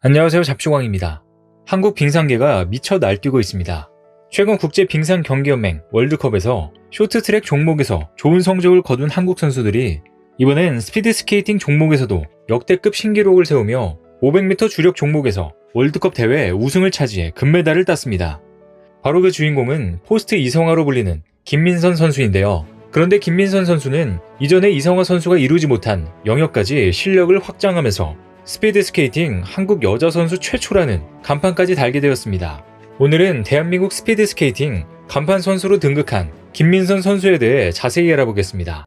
안녕하세요. 잡시광입니다. 한국 빙상계가 미쳐 날뛰고 있습니다. 최근 국제빙상경기연맹 월드컵에서 쇼트트랙 종목에서 좋은 성적을 거둔 한국 선수들이 이번엔 스피드스케이팅 종목에서도 역대급 신기록을 세우며 500m 주력 종목에서 월드컵 대회 우승을 차지해 금메달을 땄습니다. 바로 그 주인공은 포스트 이성화로 불리는 김민선 선수인데요. 그런데 김민선 선수는 이전에 이성화 선수가 이루지 못한 영역까지 실력을 확장하면서 스피드스케이팅 한국 여자 선수 최초라는 간판까지 달게 되었습니다. 오늘은 대한민국 스피드스케이팅 간판 선수로 등극한 김민선 선수에 대해 자세히 알아보겠습니다.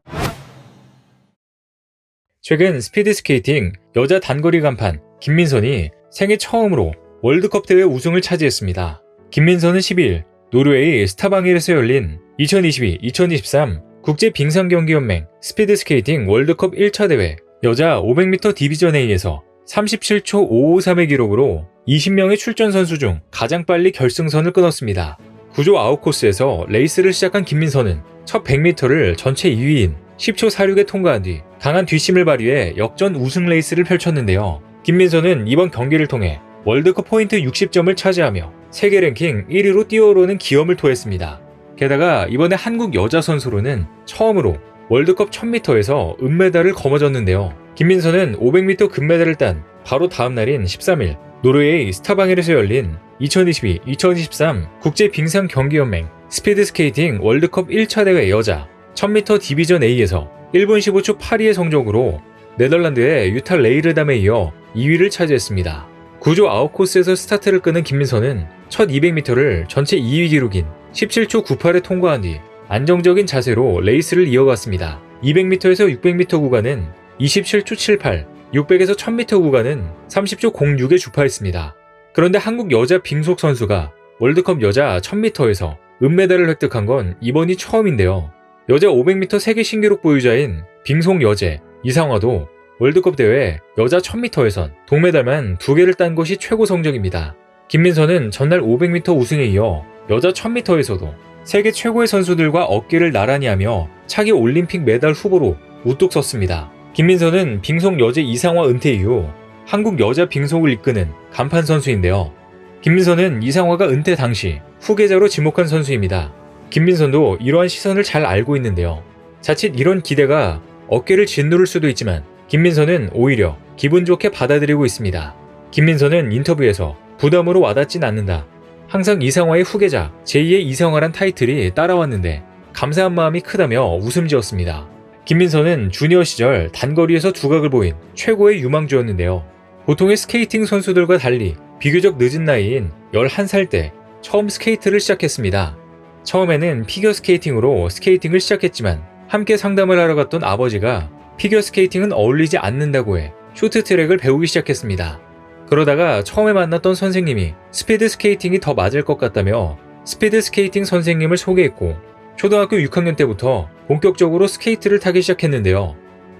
최근 스피드스케이팅 여자 단거리 간판 김민선이 생애 처음으로 월드컵 대회 우승을 차지했습니다. 김민선은 12일 노르웨이 스타방힐에서 열린 2022-2023 국제빙상경기연맹 스피드스케이팅 월드컵 1차 대회 여자 500m 디비전 A에서 37초 553의 기록으로 20명의 출전 선수 중 가장 빨리 결승선을 끊었습니다. 9조 아웃코스에서 레이스를 시작한 김민선은 첫 100m를 전체 2위인 10초 46에 통과한 뒤 강한 뒷심을 발휘해 역전 우승 레이스를 펼쳤는데요. 김민선은 이번 경기를 통해 월드컵 포인트 60점을 차지하며 세계 랭킹 1위로 뛰어오르는 기염을 토했습니다. 게다가 이번에 한국 여자 선수로는 처음으로 월드컵 1000m에서 은메달을 거머쥐었는데요. 김민선은 500m 금메달을 딴 바로 다음 날인 13일 노르웨이 스타방힐에서 열린 2022-2023 국제빙상경기연맹 스피드스케이팅 월드컵 1차 대회 여자 1000m 디비전 A에서 1분 15초 82의 성적으로 네덜란드의 유타 레이르담에 이어 2위를 차지했습니다. 9조 아웃코스에서 스타트를 끄는 김민선은 첫 200m를 전체 2위 기록인 17초 98에 통과한 뒤 안정적인 자세로 레이스를 이어갔습니다. 200m에서 600m 구간은 27초 78, 600에서 1000m 구간은 30초 06에 주파했습니다. 그런데 한국 여자 빙속 선수가 월드컵 여자 1000m에서 은메달을 획득한 건 이번이 처음인데요. 여자 500m 세계 신기록 보유자인 빙속 여제 이상화도 월드컵 대회 여자 1000m에선 동메달만 2개를 딴 것이 최고 성적입니다. 김민선은 전날 500m 우승에 이어 여자 1000m에서도 세계 최고의 선수들과 어깨를 나란히 하며 차기 올림픽 메달 후보로 우뚝 섰습니다. 김민선은 빙속 여제 이상화 은퇴 이후 한국 여자 빙속을 이끄는 간판 선수인데요. 김민선은 이상화가 은퇴 당시 후계자로 지목한 선수입니다. 김민선도 이러한 시선을 잘 알고 있는데요. 자칫 이런 기대가 어깨를 짓누를 수도 있지만 김민선은 오히려 기분 좋게 받아들이고 있습니다. 김민선은 인터뷰에서 부담으로 와닿진 않는다. 항상 이상화의 후계자 제2의 이상화란 타이틀이 따라왔는데 감사한 마음이 크다며 웃음 지었습니다. 김민선은 주니어 시절 단거리에서 두각을 보인 최고의 유망주였는데요. 보통의 스케이팅 선수들과 달리 비교적 늦은 나이인 11살 때 처음 스케이트를 시작했습니다. 처음에는 피겨스케이팅으로 스케이팅을 시작했지만 함께 상담을 하러 갔던 아버지가 피겨스케이팅은 어울리지 않는다고 해 쇼트트랙을 배우기 시작했습니다. 그러다가 처음에 만났던 선생님이 스피드스케이팅이 더 맞을 것 같다며 스피드스케이팅 선생님을 소개했고 초등학교 6학년 때부터 본격적으로 스케이트를 타기 시작했는데요.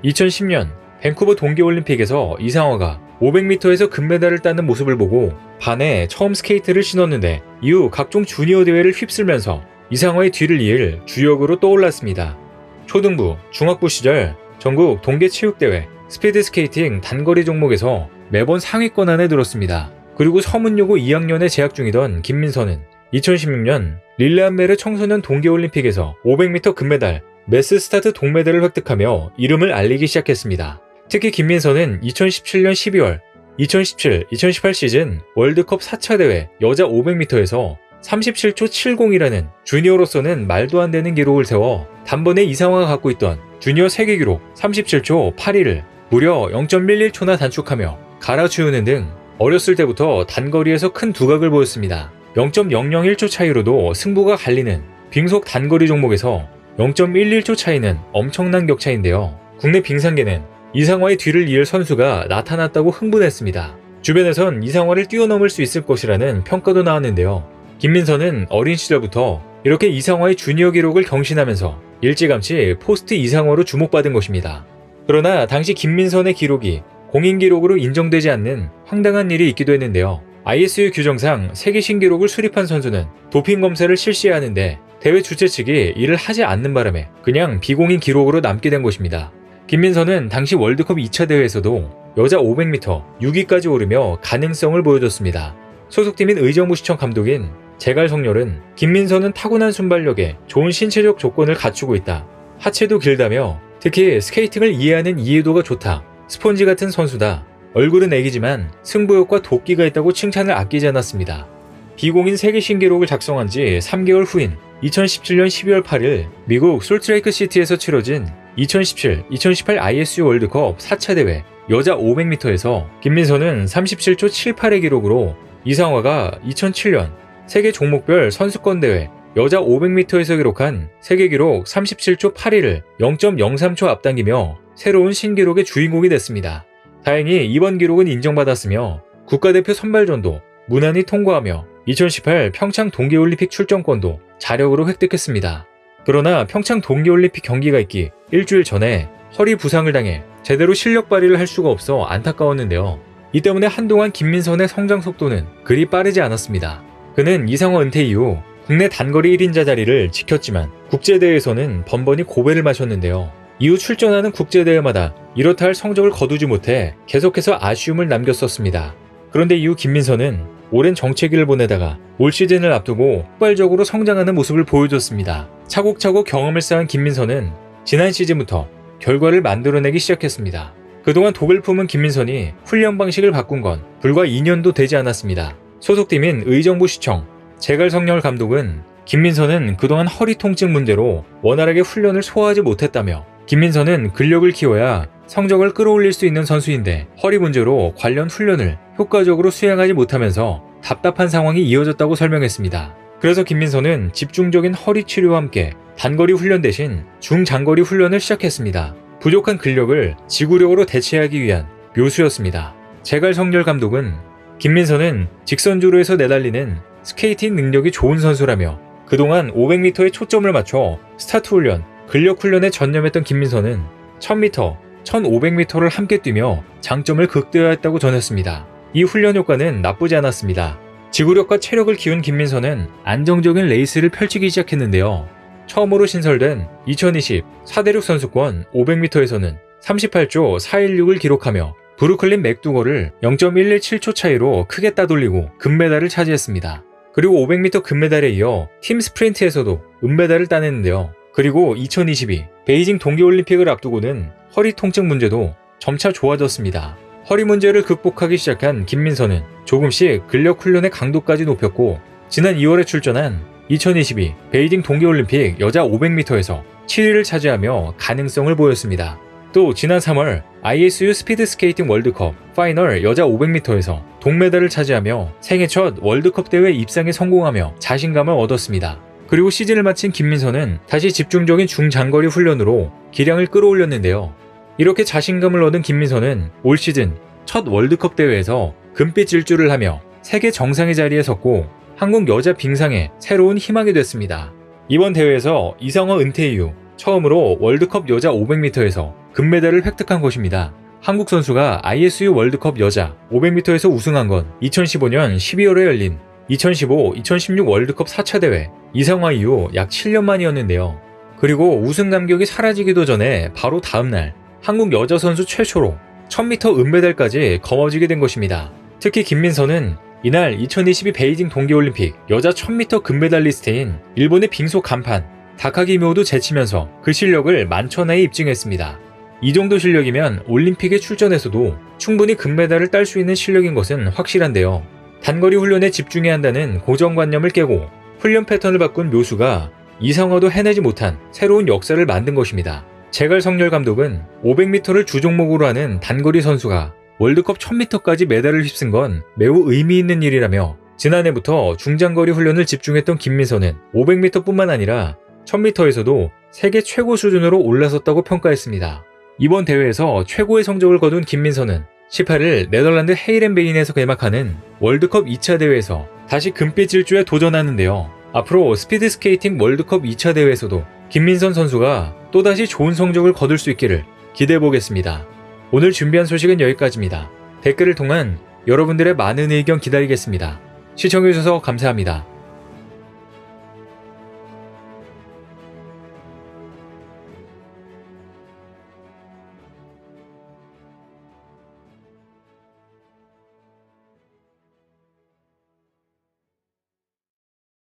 2010년 밴쿠버 동계올림픽에서 이상화가 500m에서 금메달을 따는 모습을 보고 반해 처음 스케이트를 신었는데 이후 각종 주니어 대회를 휩쓸면서 이상화의 뒤를 이을 주역으로 떠올랐습니다. 초등부, 중학부 시절 전국 동계체육대회 스피드스케이팅 단거리 종목에서 매번 상위권 안에 들었습니다. 그리고 서문여고 2학년에 재학 중이던 김민선은 2016년 릴레암메르 청소년 동계올림픽에서 500m 금메달, 매스스타트 동메달을 획득하며 이름을 알리기 시작했습니다. 특히 김민선은 2017년 12월 2017-2018 시즌 월드컵 4차 대회 여자 500m에서 37초 70이라는 주니어로서는 말도 안 되는 기록을 세워 단번에 이상화가 갖고 있던 주니어 세계 기록 37초 81을 무려 0.11초나 단축하며 갈아치우는 등 어렸을 때부터 단거리에서 큰 두각을 보였습니다. 0.001초 차이로도 승부가 갈리는 빙속 단거리 종목에서 0.11초 차이는 엄청난 격차인데요. 국내 빙상계는 이상화의 뒤를 이을 선수가 나타났다고 흥분했습니다. 주변에선 이상화를 뛰어넘을 수 있을 것이라는 평가도 나왔는데요. 김민선은 어린 시절부터 이렇게 이상화의 주니어 기록을 경신하면서 일찌감치 포스트 이상화로 주목받은 것입니다. 그러나 당시 김민선의 기록이 공인 기록으로 인정되지 않는 황당한 일이 있기도 했는데요. ISU 규정상 세계 신기록을 수립한 선수는 도핑 검사를 실시해야 하는데 대회 주최 측이 이를 하지 않는 바람에 그냥 비공인 기록으로 남게 된 것입니다. 김민선은 당시 월드컵 2차 대회에서도 여자 500m 6위까지 오르며 가능성을 보여줬습니다. 소속팀인 의정부시청 감독인 제갈성렬은 김민선은 타고난 순발력에 좋은 신체적 조건을 갖추고 있다. 하체도 길다며 특히 스케이팅을 이해하는 이해도가 좋다. 스폰지 같은 선수다. 얼굴은 애기지만 승부욕과 도끼가 있다고 칭찬을 아끼지 않았습니다. 비공인 세계 신기록을 작성한 지 3개월 후인 2017년 12월 8일 미국 솔트레이크 시티에서 치러진 2017-2018 ISU 월드컵 4차 대회 여자 500m에서 김민선은 37초 78의 기록으로 이상화가 2007년 세계 종목별 선수권 대회 여자 500m에서 기록한 세계 기록 37초 81을 0.03초 앞당기며 새로운 신기록의 주인공이 됐습니다. 다행히 이번 기록은 인정받았으며 국가대표 선발전도 무난히 통과하며 2018 평창 동계올림픽 출전권도 자력으로 획득했습니다. 그러나 평창 동계올림픽 경기가 있기 일주일 전에 허리 부상을 당해 제대로 실력 발휘를 할 수가 없어 안타까웠는데요. 이 때문에 한동안 김민선의 성장 속도는 그리 빠르지 않았습니다. 그는 이상화 은퇴 이후 국내 단거리 1인자 자리를 지켰지만 국제대회에서는 번번이 고배를 마셨는데요. 이후 출전하는 국제대회마다 이렇다 할 성적을 거두지 못해 계속해서 아쉬움을 남겼었습니다. 그런데 이후 김민선은 오랜 정체기를 보내다가 올 시즌을 앞두고 폭발적으로 성장하는 모습을 보여줬습니다. 차곡차곡 경험을 쌓은 김민선은 지난 시즌부터 결과를 만들어내기 시작했습니다. 그동안 독을 품은 김민선이 훈련 방식을 바꾼 건 불과 2년도 되지 않았습니다. 소속팀인 의정부시청 제갈성렬 감독은 김민선은 그동안 허리 통증 문제로 원활하게 훈련을 소화하지 못했다며 김민선은 근력을 키워야 성적을 끌어올릴 수 있는 선수인데 허리 문제로 관련 훈련을 효과적으로 수행하지 못하면서 답답한 상황이 이어졌다고 설명했습니다. 그래서 김민선은 집중적인 허리 치료와 함께 단거리 훈련 대신 중장거리 훈련을 시작했습니다. 부족한 근력을 지구력으로 대체하기 위한 묘수였습니다. 제갈성렬 감독은 김민선은 직선주로에서 내달리는 스케이팅 능력이 좋은 선수라며 그동안 500m에 초점을 맞춰 스타트 훈련, 근력 훈련에 전념했던 김민선은 1000m, 1500m를 함께 뛰며 장점을 극대화했다고 전했습니다. 이 훈련 효과는 나쁘지 않았습니다. 지구력과 체력을 키운 김민선은 안정적인 레이스를 펼치기 시작했는데요. 처음으로 신설된 2020 4대륙 선수권 500m에서는 38초 416을 기록하며 브루클린 맥두거를 0.117초 차이로 크게 따돌리고 금메달을 차지했습니다. 그리고 500m 금메달에 이어 팀 스프린트에서도 은메달을 따냈는데요. 그리고 2022 베이징 동계올림픽을 앞두고는 허리 통증 문제도 점차 좋아졌습니다. 허리 문제를 극복하기 시작한 김민선은 조금씩 근력 훈련의 강도까지 높였고 지난 2월에 출전한 2022 베이징 동계올림픽 여자 500m에서 7위를 차지하며 가능성을 보였습니다. 또 지난 3월 ISU 스피드스케이팅 월드컵 파이널 여자 500m에서 동메달을 차지하며 생애 첫 월드컵 대회 입상에 성공하며 자신감을 얻었습니다. 그리고 시즌을 마친 김민선은 다시 집중적인 중장거리 훈련으로 기량을 끌어올렸는데요. 이렇게 자신감을 얻은 김민선은 올 시즌 첫 월드컵 대회에서 금빛 질주를 하며 세계 정상의 자리에 섰고 한국 여자 빙상의 새로운 희망이 됐습니다. 이번 대회에서 이상화 은퇴 이후 처음으로 월드컵 여자 500m에서 금메달을 획득한 것입니다. 한국 선수가 ISU 월드컵 여자 500m에서 우승한 건 2015년 12월에 열린 2015-2016 월드컵 4차 대회 이상화 이후 약 7년 만이었는데요. 그리고 우승 감격이 사라지기도 전에 바로 다음날 한국 여자 선수 최초로 1000m 은메달까지 거머쥐게 된 것입니다. 특히 김민선은 이날 2022 베이징 동계올림픽 여자 1000m 금메달리스트인 일본의 빙소 간판 다카기 묘도 제치면서 그 실력을 만천하에 입증했습니다. 이 정도 실력이면 올림픽에 출전해서도 충분히 금메달을 딸 수 있는 실력인 것은 확실한데요. 단거리 훈련에 집중해야 한다는 고정관념을 깨고 훈련 패턴을 바꾼 묘수가 이상화도 해내지 못한 새로운 역사를 만든 것입니다. 제갈성렬 감독은 500m를 주종목으로 하는 단거리 선수가 월드컵 1000m까지 메달을 휩쓴 건 매우 의미 있는 일이라며 지난해부터 중장거리 훈련을 집중했던 김민선은 500m뿐만 아니라 1000m에서도 세계 최고 수준으로 올라섰다고 평가했습니다. 이번 대회에서 최고의 성적을 거둔 김민선은 18일 네덜란드 헤이렌베인에서 개막하는 월드컵 2차 대회에서 다시 금빛 질주에 도전하는데요. 앞으로 스피드스케이팅 월드컵 2차 대회에서도 김민선 선수가 또다시 좋은 성적을 거둘 수 있기를 기대해보겠습니다. 오늘 준비한 소식은 여기까지입니다. 댓글을 통한 여러분들의 많은 의견 기다리겠습니다. 시청해주셔서 감사합니다.